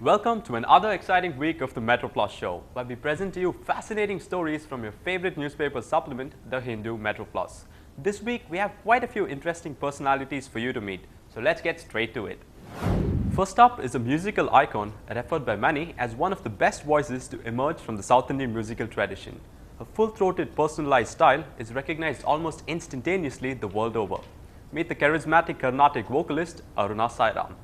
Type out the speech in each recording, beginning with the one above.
Welcome to another exciting week of the Metroplus show, where we present to you fascinating stories from your favorite newspaper supplement, the Hindu Metroplus. This week, we have quite a few interesting personalities for you to meet, so let's get straight to it. First up is a musical icon referred by many as one of the best voices to emerge from the South Indian musical tradition. Her full-throated, personalized style is recognized almost instantaneously the world over. Meet the charismatic Carnatic vocalist, Aruna Sairam.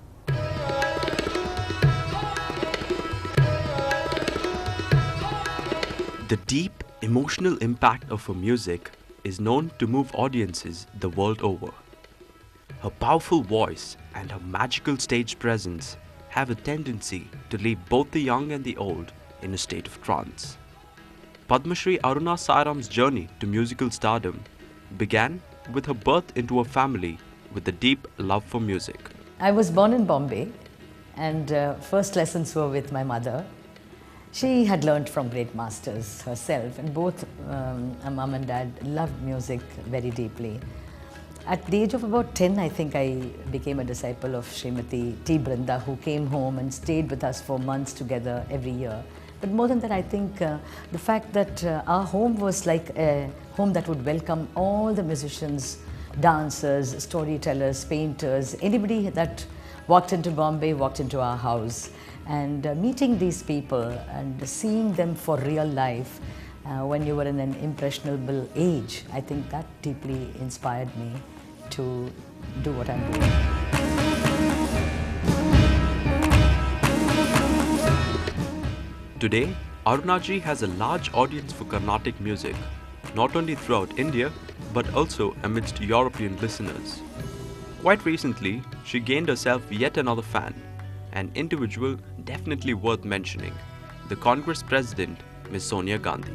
The deep, emotional impact of her music is known to move audiences the world over. Her powerful voice and her magical stage presence have a tendency to leave both the young and the old in a state of trance. Padma Shri Aruna Sairam's journey to musical stardom began with her birth into a family with a deep love for music. I was born in Bombay, and first lessons were with my mother. She had learned from great masters herself, and both mom and dad loved music very deeply. At the age of about 10, I think I became a disciple of Srimati T. Brinda, who came home and stayed with us for months together every year. But more than that, I think the fact that our home was like a home that would welcome all the musicians, dancers, storytellers, painters, anybody that walked into Bombay, walked into our house. And meeting these people and seeing them for real life when you were in an impressionable age, I think that deeply inspired me to do what I'm doing. Today, Arunaji has a large audience for Carnatic music, not only throughout India, but also amidst European listeners. Quite recently, she gained herself yet another fan, an individual definitely worth mentioning, the Congress President, Ms. Sonia Gandhi.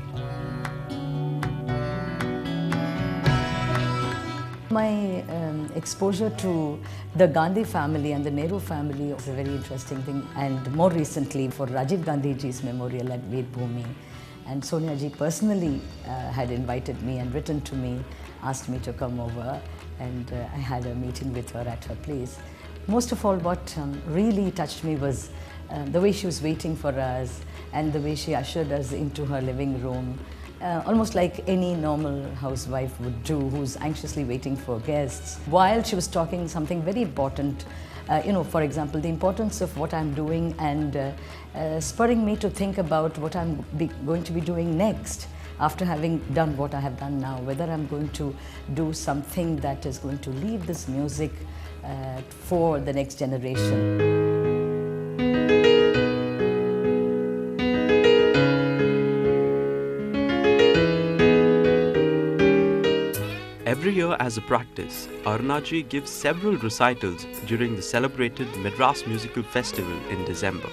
My exposure to the Gandhi family and the Nehru family was a very interesting thing, and more recently for Rajiv Gandhi ji's memorial at Veer Bhumi. And Sonia ji personally had invited me and written to me, asked me to come over, and I had a meeting with her at her place. Most of all, what really touched me was the way she was waiting for us and the way she ushered us into her living room, almost like any normal housewife would do, who's anxiously waiting for guests. While she was talking something very important, for example, the importance of what I'm doing, and spurring me to think about what I'm going to be doing next after having done what I have done now, whether I'm going to do something that is going to leave this music for the next generation. Every year as a practice, Arunaji gives several recitals during the celebrated Madras Musical Festival in December.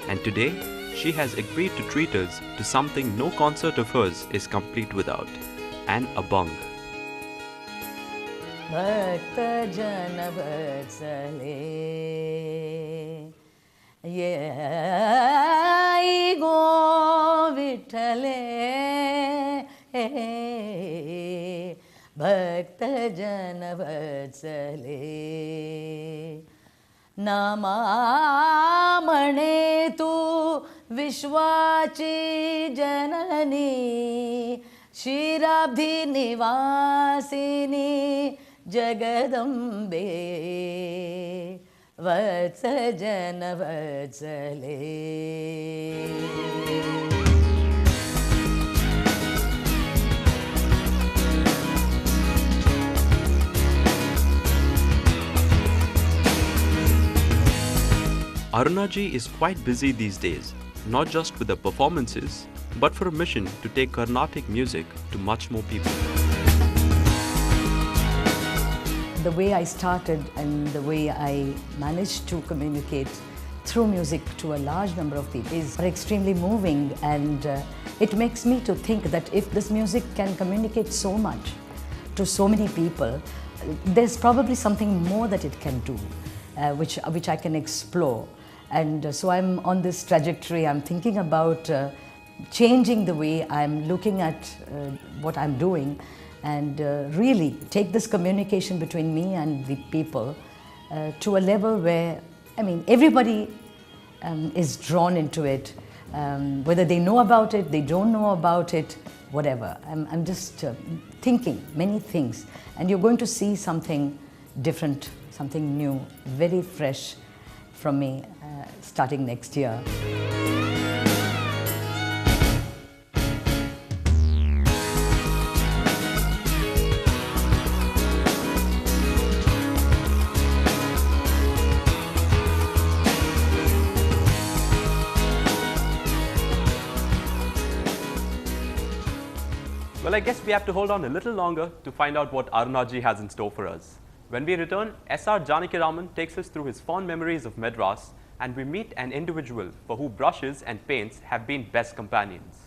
And today, she has agreed to treat us to something no concert of hers is complete without, an abang. Bhakta jana vatsale yai go vitale Bhakta jana vatsale namamane tu vishwachi janani Shirabdhi nivasini Jagadambe Vatsajana Vatsale. Arunaji is quite busy these days, not just with her performances, but for a mission to take Carnatic music to much more people. The way I started and the way I managed to communicate through music to a large number of people is extremely moving, and it makes me to think that if this music can communicate so much to so many people, there's probably something more that it can do, which I can explore. And so I'm on this trajectory. I'm thinking about changing the way I'm looking at what I'm doing, and really take this communication between me and the people to a level where, I mean, everybody is drawn into it. Whether they know about it, they don't know about it, whatever. I'm just thinking many things, and you're going to see something different, something new, very fresh from me starting next year. Well, I guess we have to hold on a little longer to find out what Aruna ji has in store for us. When we return, S.R. Janakiraman takes us through his fond memories of Madras, and we meet an individual for who brushes and paints have been best companions.